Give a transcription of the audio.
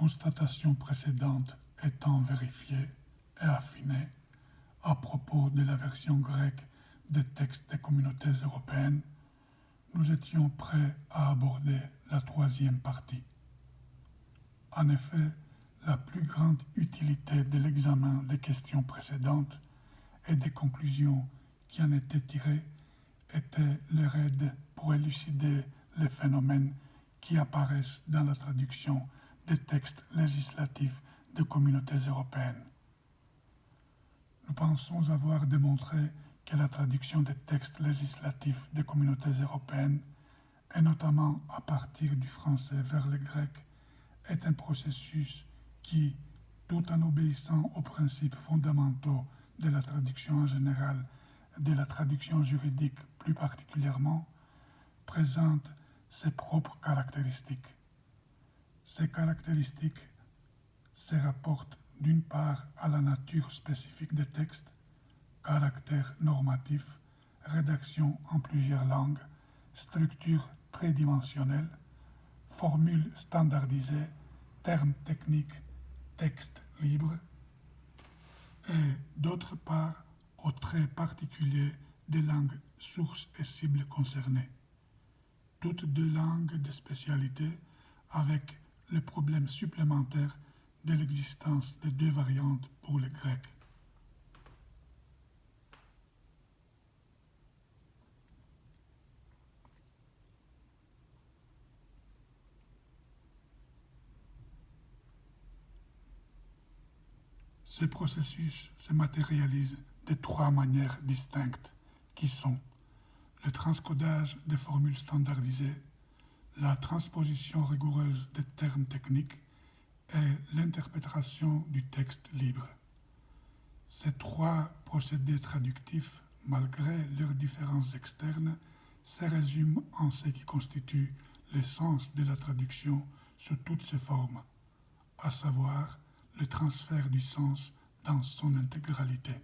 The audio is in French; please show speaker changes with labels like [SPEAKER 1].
[SPEAKER 1] constatations précédentes étant vérifiées et affinées à propos de la version grecque des textes des communautés européennes, nous étions prêts à aborder la troisième partie. En effet, la plus grande utilité de l'examen des questions précédentes et des conclusions qui en étaient tirées était leur aide pour élucider les phénomènes qui apparaissent dans la traduction des textes législatifs des communautés européennes. Nous pensons avoir démontré que la traduction des textes législatifs des communautés européennes, et notamment à partir du français vers le grec, est un processus qui, tout en obéissant aux principes fondamentaux de la traduction en général et de la traduction juridique plus particulièrement, présente ses propres caractéristiques. Ces caractéristiques se rapportent d'une part à la nature spécifique des textes, caractère normatif, rédaction en plusieurs langues, structure tridimensionnelle, formules standardisées, termes techniques, texte libre, et d'autre part aux traits particuliers des langues sources et cibles concernées. Toutes deux langues de spécialité avec le problème supplémentaire de l'existence de deux variantes pour le grec. Ce processus se matérialise de trois manières distinctes qui sont le transcodage des formules standardisées, la transposition rigoureuse des termes techniques et l'interprétation du texte libre. Ces trois procédés traductifs, malgré leurs différences externes, se résument en ce qui constitue l'essence de la traduction sous toutes ses formes, à savoir le transfert du sens dans son intégralité.